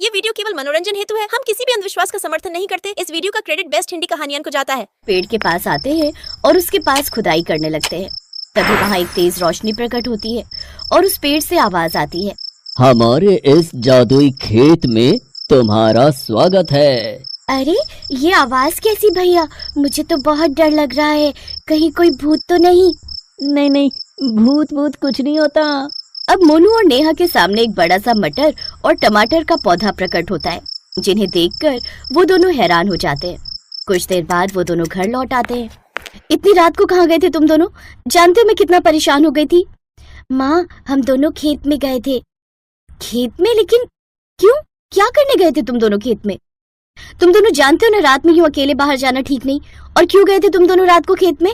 ये वीडियो केवल मनोरंजन हेतु है। हम किसी भी अंधविश्वास का समर्थन नहीं करते। इस वीडियो का क्रेडिट बेस्ट हिंदी कहानियन को जाता है। पेड़ के पास आते हैं और उसके पास खुदाई करने लगते हैं। तभी वहाँ एक तेज रोशनी प्रकट होती है और उस पेड़ से आवाज आती है, हमारे इस जादुई खेत में तुम्हारा स्वागत है। अरे ये आवाज कैसी भैया? मुझे तो बहुत डर लग रहा है, कहीं कोई भूत तो नहीं? नहीं, भूत कुछ नहीं होता। अब मोनू और नेहा के सामने एक बड़ा सा मटर और टमाटर का पौधा प्रकट होता है, जिन्हें देखकर वो दोनों हैरान हो जाते हैं। कुछ देर बाद वो दोनों घर लौट आते हैं। इतनी रात को कहाँ गए थे तुम दोनों? जानते हो मैं कितना परेशान हो गई थी। माँ, हम दोनों खेत में गए थे। खेत में? लेकिन क्यों? क्या करने गए थे तुम दोनों खेत में? तुम दोनों जानते हो ना रात में यूं अकेले बाहर जाना ठीक नहीं। और क्यों गए थे तुम दोनों रात को खेत में?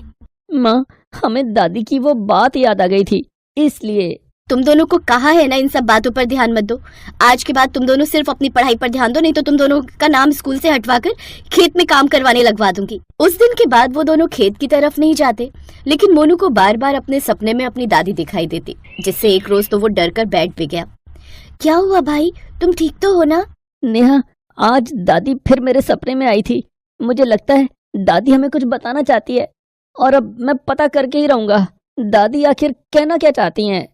माँ, हमें दादी की वो बात याद आ गई थी, इसलिए। तुम दोनों को कहा है ना इन सब बातों पर ध्यान मत दो। आज के बाद तुम दोनों सिर्फ अपनी पढ़ाई पर ध्यान दो, नहीं तो तुम दोनों का नाम स्कूल से हटवाकर खेत में काम करवाने लगवा दूंगी। उस दिन के बाद वो दोनों खेत की तरफ नहीं जाते, लेकिन मोनू को बार बार अपने सपने में अपनी दादी दिखाई देती, जिससे एक रोज तो वो डर कर बैठ भी गया। क्या हुआ भाई, तुम ठीक तो हो ना? नेहा, आज दादी फिर मेरे सपने में आई थी। मुझे लगता है दादी हमें कुछ बताना चाहती है, और अब मैं पता करके ही रहूंगा दादी आखिर कहना क्या चाहती हैं।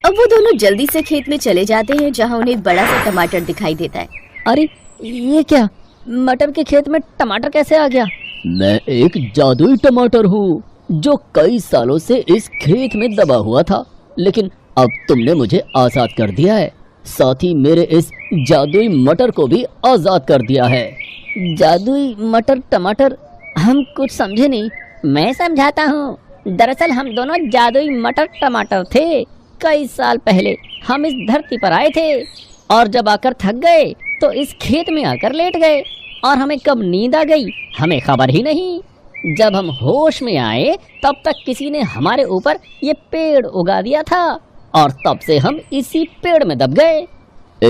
अब वो दोनों जल्दी से खेत में चले जाते हैं, जहाँ उन्हें एक बड़ा सा टमाटर दिखाई देता है। अरे ये क्या? मटर के खेत में टमाटर कैसे आ गया? मैं एक जादुई टमाटर हूँ जो कई सालों से इस खेत में दबा हुआ था, लेकिन अब तुमने मुझे आजाद कर दिया है। साथ ही मेरे इस जादुई मटर को भी आजाद कर दिया है। जादुई मटर टमाटर? हम कुछ समझे नहीं। मैं समझाता हूँ। दरअसल हम दोनों जादुई मटर टमाटर थे। कई साल पहले हम इस धरती पर आए थे, और जब आकर थक गए तो इस खेत में आकर लेट गए, और हमें कब नींद आ गई हमें खबर ही नहीं। जब हम होश में आए तब तक किसी ने हमारे ऊपर ये पेड़ उगा दिया था, और तब से हम इसी पेड़ में दब गए।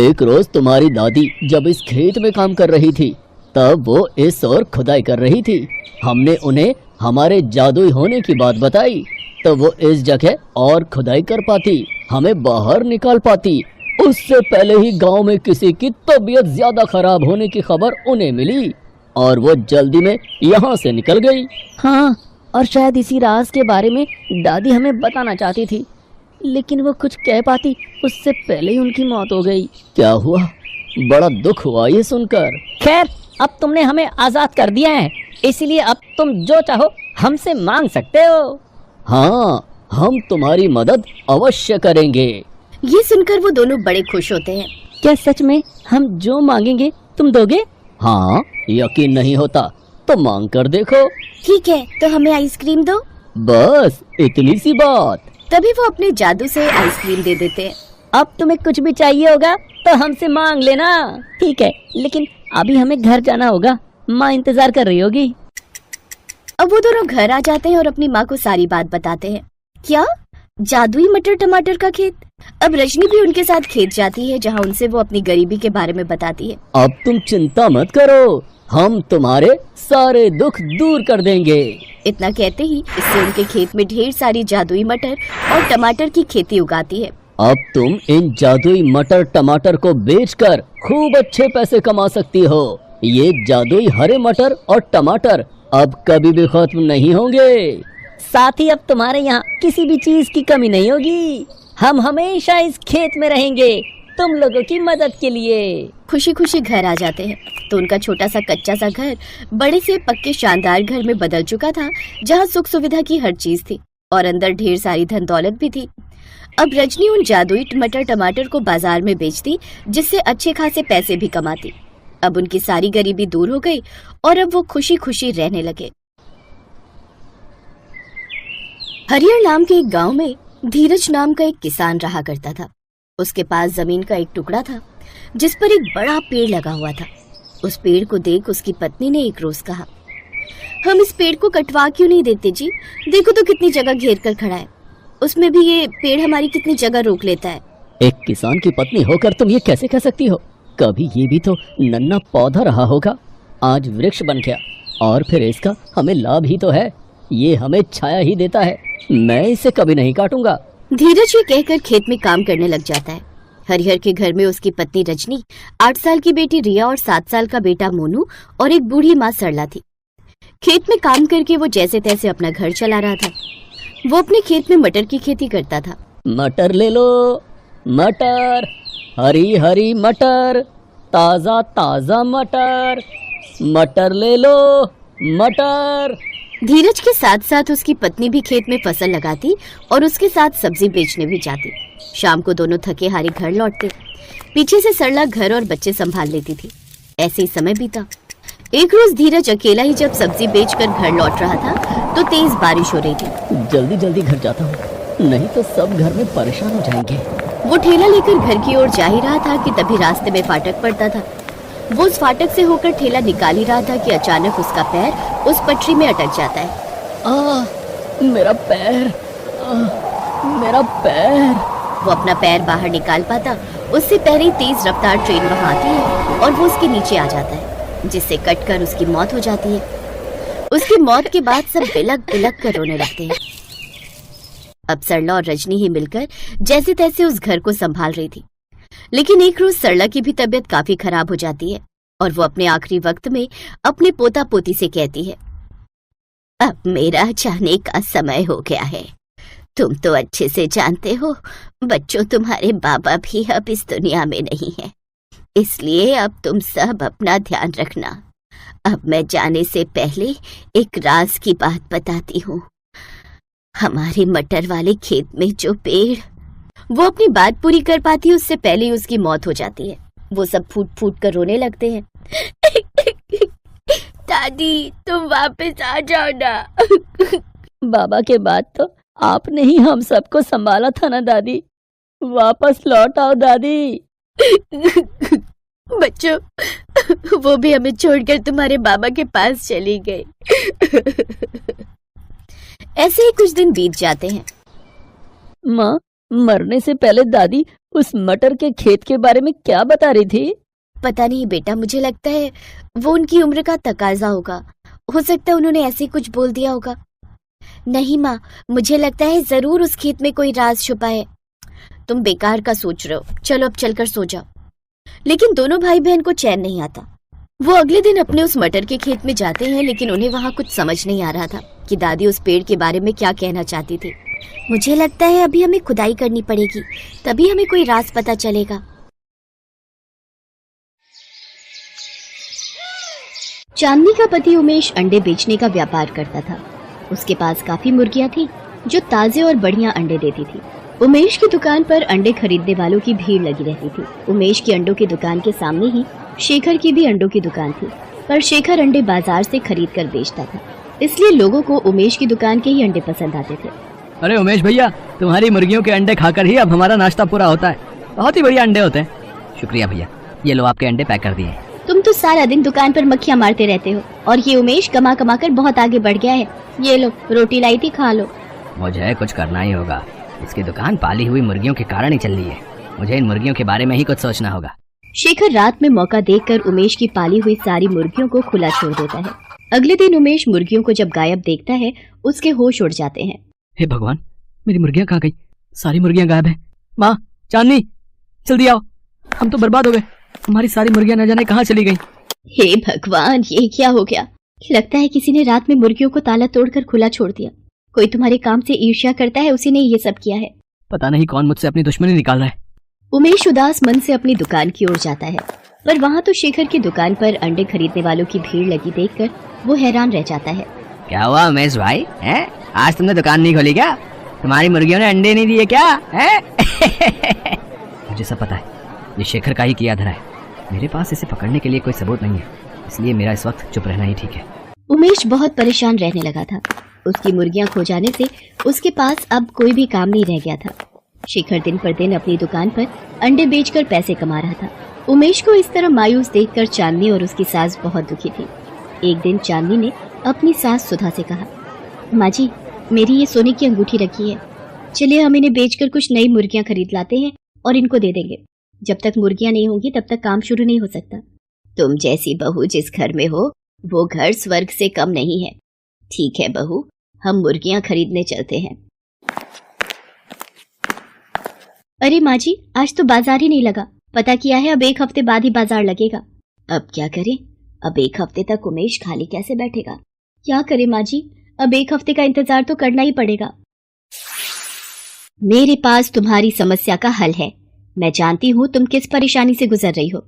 एक रोज तुम्हारी दादी जब इस खेत में काम कर रही थी, तब वो इस ओर खुदाई कर रही थी। हमने उन्हें हमारे जादुई होने की बात बताई, तो वो इस जगह और खुदाई कर पाती, हमें बाहर निकाल पाती। उससे पहले ही गांव में किसी की तबीयत ज्यादा खराब होने की खबर उन्हें मिली, और वो जल्दी में यहाँ से निकल गई। हाँ, और शायद इसी राज के बारे में दादी हमें बताना चाहती थी, लेकिन वो कुछ कह पाती उससे पहले ही उनकी मौत हो गई। क्या हुआ? बड़ा दुख हुआ ये सुनकर। खैर, अब तुमने हमें आजाद कर दिया है, इसलिए अब तुम जो चाहो हमसे मांग सकते हो। हाँ, हम तुम्हारी मदद अवश्य करेंगे। ये सुनकर वो दोनों बड़े खुश होते हैं। क्या सच में हम जो मांगेंगे तुम दोगे? हाँ, यकीन नहीं होता तो मांग कर देखो। ठीक है, तो हमें आइसक्रीम दो। बस इतनी सी बात। तभी वो अपने जादू से आइसक्रीम दे देते हैं। अब तुम्हें कुछ भी चाहिए होगा तो हमसे मांग लेना। ठीक है, लेकिन अभी हमें घर जाना होगा, माँ इंतजार कर रही होगी। अब वो दोनों घर आ जाते हैं और अपनी माँ को सारी बात बताते हैं। क्या? जादुई मटर टमाटर का खेत? अब रजनी भी उनके साथ खेत जाती है, जहाँ उनसे वो अपनी गरीबी के बारे में बताती है। अब तुम चिंता मत करो, हम तुम्हारे सारे दुख दूर कर देंगे। इतना कहते ही इससे उनके खेत में ढेर सारी जादुई मटर और टमाटर की खेती उगाती है। अब तुम इन जादुई मटर टमाटर को बेचकर खूब अच्छे पैसे कमा सकती हो। ये जादुई हरे मटर और टमाटर अब कभी भी खत्म नहीं होंगे। साथ ही अब तुम्हारे यहाँ किसी भी चीज की कमी नहीं होगी। हम हमेशा इस खेत में रहेंगे तुम लोगों की मदद के लिए। खुशी खुशी घर आ जाते हैं तो उनका छोटा सा कच्चा सा घर बड़े से पक्के शानदार घर में बदल चुका था, जहाँ सुख सुविधा की हर चीज थी और अंदर ढेर सारी धन दौलत भी थी। अब रजनी उन जादुई मटर टमाटर को बाजार में बेचती, जिससे अच्छे खासे पैसे भी कमाती। अब उनकी सारी गरीबी दूर हो गई और अब वो खुशी खुशी रहने लगे। हरियर नाम के एक गांव में धीरज नाम का एक किसान रहा करता था। उसके पास जमीन का एक टुकड़ा था, जिस पर एक बड़ा पेड़ लगा हुआ था। उस पेड़ को देख उसकी पत्नी ने एक रोज कहा, हम इस पेड़ को कटवा क्यों नहीं देते जी? देखो तो कितनी जगह घेर कर खड़ा है, उसमें भी ये पेड़ हमारी कितनी जगह रोक लेता है। एक किसान की पत्नी होकर तुम ये कैसे कह सकती हो? कभी ये भी तो नन्हा पौधा रहा होगा, आज वृक्ष बन गया, और फिर इसका हमें लाभ ही तो है। ये हमें छाया ही देता है, मैं इसे कभी नहीं काटूंगा। धीरज ये कहकर खेत में काम करने लग जाता है। हरिहर के घर में उसकी पत्नी रजनी, 8 साल की बेटी रिया और 7 साल का बेटा मोनू और एक बूढ़ी माँ सरला थी। खेत में काम करके वो जैसे तैसे अपना घर चला रहा था। वो अपने खेत में मटर की खेती करता था। मटर ले लो, मटर, हरी हरी मटर, ताजा ताजा मटर, मटर ले लो, मटर। धीरज के साथ साथ उसकी पत्नी भी खेत में फसल लगाती और उसके साथ सब्जी बेचने भी जाती। शाम को दोनों थके हारे घर लौटते। पीछे से सरला घर और बच्चे संभाल लेती थी। ऐसे ही समय बीता। एक रोज धीरज अकेला ही जब सब्जी बेचकर घर लौट रहा था तो तेज बारिश हो रही थी। जल्दी जल्दी घर जाता हूँ, नहीं तो सब घर में परेशान हो जाएंगे। वो ठेला लेकर घर की ओर जा ही रहा था कि तभी रास्ते में फाटक पड़ता था। वो उस फाटक से होकर ठेला निकाल ही रहा था कि अचानक उसका पैर उस पटरी में अटक जाता है। मेरा पैर, मेरा पैर। वो अपना पैर बाहर निकाल पाता उससे पहले ही तेज रफ्तार ट्रेन वहां आती है और वो उसके नीचे आ जाता है, जिससे कटकर उसकी मौत हो जाती है। उसकी मौत के बाद सब बिलक बिलक कर रोने लगते हैं। अब सरला और रजनी ही मिलकर जैसे तैसे उस घर को संभाल रही थी। लेकिन एक रोज सरला की भी तबीयत काफी खराब हो जाती है और वो अपने आखिरी वक्त में अपने पोता पोती से कहती है, अब मेरा जाने का समय हो गया है। तुम तो अच्छे से जानते हो बच्चों, तुम्हारे बाबा भी अब इस दुनिया में नहीं है, इसलिए अब तुम सब अपना ध्यान रखना। अब मैं जाने से पहले एक राज की बात बताती हूँ। हमारे मटर वाले खेत में जो पेड़। वो अपनी बात पूरी कर पाती है उससे पहले ही उसकी मौत हो जाती है। वो सब फूट फूट कर रोने लगते हैं। दादी तुम वापस आ जाओ ना। बाबा के बाद तो आपने ही हम सबको संभाला था ना दादी, वापस लौट आओ दादी। बच्चों, वो भी हमें छोड़कर तुम्हारे बाबा के पास चली गई। ऐसे ही कुछ दिन बीत जाते हैं। माँ, मरने से पहले दादी उस मटर के खेत के बारे में क्या बता रही थी? पता नहीं बेटा, मुझे लगता है वो उनकी उम्र का तकाजा होगा। हो सकता है उन्होंने ऐसे कुछ बोल दिया होगा। नहीं माँ, मुझे लगता है जरूर उस खेत में कोई राज छुपा है। तुम बेकार का सोच रहे हो, चलो अब चलकर सो जाओ। लेकिन दोनों भाई बहन को चैन नहीं आता। वो अगले दिन अपने उस मटर के खेत में जाते हैं, लेकिन उन्हें वहाँ कुछ समझ नहीं आ रहा था कि दादी उस पेड़ के बारे में क्या कहना चाहती थी। मुझे लगता है अभी हमें खुदाई करनी पड़ेगी, तभी हमें कोई राज पता चलेगा। चांदनी का पति उमेश अंडे बेचने का व्यापार करता था। उसके पास काफी मुर्गियां थी जो ताजे और बढ़िया अंडे देती थी। उमेश की दुकान पर अंडे खरीदने वालों की भीड़ लगी रहती थी। उमेश की अंडों की दुकान के सामने ही शेखर की भी अंडों की दुकान थी, पर शेखर अंडे बाजार से खरीद कर बेचता था, इसलिए लोगों को उमेश की दुकान के ही अंडे पसंद आते थे। अरे उमेश भैया, तुम्हारी मुर्गियों के अंडे खाकर ही अब हमारा नाश्ता पूरा होता है। बहुत ही बढ़िया अंडे होते हैं। शुक्रिया भैया, ये लो आपके अंडे पैक कर दिए। तुम तो सारा दिन दुकान पर मक्खियाँ मारते रहते हो और ये उमेश कमा कमा कर बहुत आगे बढ़ गया है। ये लो रोटी लाई थी, खा लो। मुझे कुछ करना ही होगा, इसकी दुकान पाली हुई मुर्गियों के कारण ही चल रही है। मुझे इन मुर्गियों के बारे में ही कुछ सोचना होगा। शेखर रात में मौका देखकर उमेश की पाली हुई सारी मुर्गियों को खुला छोड़ देता है। अगले दिन उमेश मुर्गियों को जब गायब देखता है उसके होश उड़ जाते हैं। हे भगवान, मेरी मुर्गियाँ कहाँ गई? सारी मुर्गियाँ गायब है। माँ, चांदनी, जल्दी आओ, हम तो बर्बाद हो गए। हमारी सारी मुर्गियाँ न जाने कहाँ चली गई। हे भगवान, ये क्या हो गया? लगता है किसी ने रात में मुर्गियों को ताला तोड़कर खुला छोड़ दिया। कोई तुम्हारे काम से ईर्ष्या करता है, उसी ने ये सब किया है। पता नहीं कौन मुझसे अपनी दुश्मनी निकाल रहा है। उमेश उदास मन से अपनी दुकान की ओर जाता है, पर वहाँ तो शेखर की दुकान पर अंडे खरीदने वालों की भीड़ लगी देखकर वो हैरान रह जाता है। क्या हुआ उमेश भाई, हैं? आज तुमने दुकान नहीं खोली क्या? तुम्हारी मुर्गियों ने अंडे नहीं दिए क्या? मुझे सब पता है, ये शेखर का ही किया धरा है। मेरे पास इसे पकड़ने के लिए कोई सबूत नहीं है, इसलिए मेरा इस वक्त चुप रहना ही ठीक है। उमेश बहुत परेशान रहने लगा था। उसकी मुर्गियां खो जाने से उसके पास अब कोई भी काम नहीं रह गया था। शेखर दिन पर दिन अपनी दुकान पर अंडे बेचकर पैसे कमा रहा था। उमेश को इस तरह मायूस देखकर चांदनी और उसकी सास बहुत दुखी थी। एक दिन चांदनी ने अपनी सास सुधा से कहा, माँ जी, मेरी ये सोने की अंगूठी रखी है, चलिए हम इन्हें बेचकर कुछ नई मुर्गियां खरीद लाते हैं और इनको दे देंगे। जब तक मुर्गियां नहीं होंगी तब तक काम शुरू नहीं हो सकता। तुम जैसी बहू जिस घर में हो वो घर स्वर्ग से कम नहीं है। ठीक है बहू, हम मुर्गियां खरीदने चलते हैं। अरे माँ जी, आज तो बाजार ही नहीं लगा। पता किया है, अब 1 हफ्ते बाद ही बाजार लगेगा। अब क्या करें? अब 1 हफ्ते तक उमेश खाली कैसे बैठेगा? क्या करे माँ जी, अब 1 हफ्ते का इंतजार तो करना ही पड़ेगा। मेरे पास तुम्हारी समस्या का हल है। मैं जानती हूँ तुम किस परेशानी से गुजर रही हो।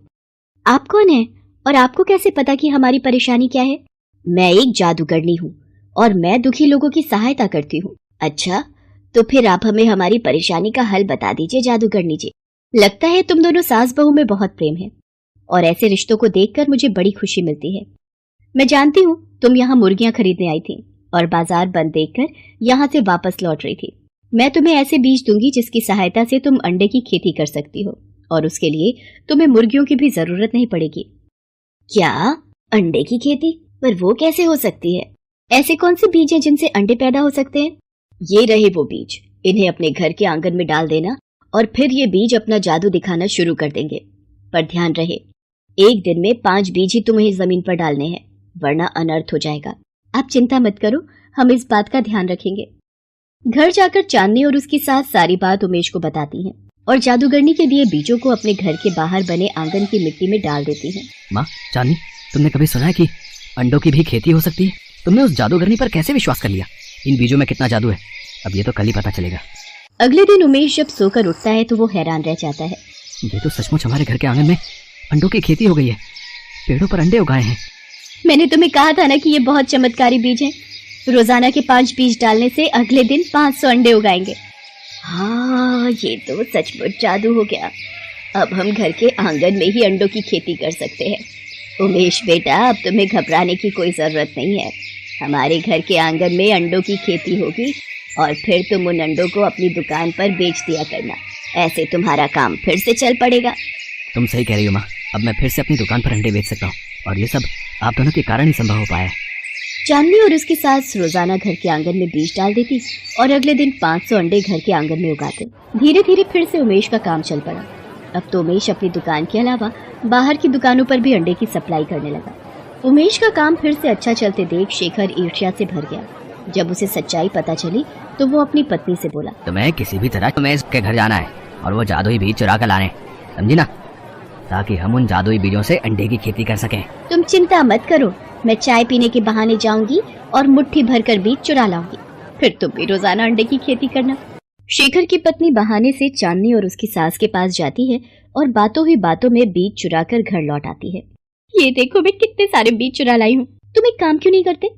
आप कौन है और आपको कैसे पता कि हमारी परेशानी क्या है? मैं एक जादूगरनी हूँ और मैं दुखी लोगों की सहायता करती हूँ। अच्छा, तो फिर आप हमें हमारी परेशानी का हल बता दीजिए जादूगरनी जी। लगता है तुम दोनों सास बहू में बहुत प्रेम है और ऐसे रिश्तों को देखकर मुझे बड़ी खुशी मिलती है। मैं जानती हूँ तुम यहाँ मुर्गियां खरीदने आई थी और बाजार बंद देखकर यहाँ से वापस लौट रही थी। मैं तुम्हें ऐसे बीज दूंगी जिसकी सहायता से तुम अंडे की खेती कर सकती हो और उसके लिए तुम्हें मुर्गियों की भी जरूरत नहीं पड़ेगी। क्या? अंडे की खेती? पर वो कैसे हो सकती है? ऐसे कौन से बीज हैं जिनसे अंडे पैदा हो सकते हैं? ये रहे वो बीज। इन्हें अपने घर के आंगन में डाल देना और फिर ये बीज अपना जादू दिखाना शुरू कर देंगे। पर ध्यान रहे, एक दिन में 5 बीज ही तुम्हें जमीन पर डालने हैं, वरना अनर्थ हो जाएगा। आप चिंता मत करो, हम इस बात का ध्यान रखेंगे। घर जाकर चांदनी और उसकी सास सारी बात उमेश को बताती हैं और जादूगरनी के दिए बीजों को अपने घर के बाहर बने आंगन की मिट्टी में डाल देती हैं। माँ, चांदनी, तुमने कभी सुना है कि अंडों की भी खेती हो सकती है? तुमने उस जादूगरनी पर कैसे विश्वास कर लिया? इन बीजों में कितना जादू है, अब ये तो कल ही पता चलेगा। अगले दिन उमेश जब सोकर उठता है तो वो हैरान रह जाता है। ये तो सचमुच हमारे घर के आंगन में अंडों की खेती हो गई है। पेड़ों पर अंडे उगाए हैं। मैंने तुम्हें कहा था ना कि ये बहुत चमत्कारी बीज हैं। रोजाना के 5 बीज डालने से अगले दिन 500 अंडे उगाएंगे। हाँ, ये तो सचमुच जादू हो गया। अब हम घर के आंगन में ही अंडों की खेती कर सकते हैं। उमेश बेटा, अब तुम्हें घबराने की कोई जरूरत नहीं है। हमारे घर के आंगन में अंडों की खेती होगी और फिर तुम उन अंडों को अपनी दुकान पर बेच दिया करना। ऐसे तुम्हारा काम फिर से चल पड़ेगा। तुम सही कह रही हो माँ, अब मैं फिर से अपनी दुकान पर अंडे बेच सकता हूँ और ये सब आप दोनों के कारण ही संभव हो पाया है। चांदनी और उसकी सास रोजाना घर के आंगन में बीज डाल देती और अगले दिन 500 अंडे घर के आंगन में उगाते। धीरे धीरे फिर से उमेश का काम चल पड़ा। अब तो उमेश अपनी दुकान के अलावा बाहर की दुकानों पर भी अंडे की सप्लाई करने लगा। उमेश का काम फिर से अच्छा चलते देख शेखर ईर्ष्या से भर गया। जब उसे सच्चाई पता चली तो वो अपनी पत्नी से बोला, तुम्हें किसी भी तरह तुम्हें इसके घर जाना है और वो जादुई बीज चुरा कर लाने, समझी ना, ताकि हम उन जादुई बीजों से अंडे की खेती कर सकें। तुम चिंता मत करो, मैं चाय पीने के बहाने जाऊंगी और मुट्ठी भरकर बीज चुरा लाऊंगी, फिर तुम भी रोजाना अंडे की खेती करना। शेखर की पत्नी बहाने से चांदनी और उसकी सास के पास जाती है और बातों ही बातों में बीज चुराकर घर लौट आती है। ये देखो, मैं कितने सारे बीज चुरा लाई हूँ। तुम एक काम क्यों नहीं करते?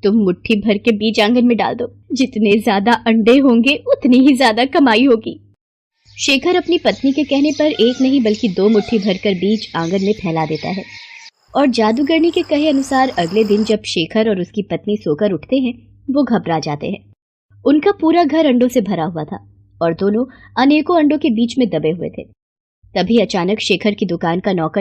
तुम मुट्ठी भर के बीज आंगन में डाल दो। जितने ज्यादा अंडे होंगे उतनी ही ज्यादा कमाई होगी। शेखर अपनी पत्नी के कहने पर एक नहीं बल्कि 2 मुट्ठी भरकर बीज आंगन में फैला देता है और जादूगरनी के कहे अनुसार अगले दिन जब शेखर और उसकी पत्नी सोकर उठते हैं, वो घबरा जाते हैं। उनका पूरा घर अंडों से भरा हुआ था और दोनों अनेकों अंडों के बीच में दबे हुए थे। तभी अचानक शेखर की दुकान का नौकर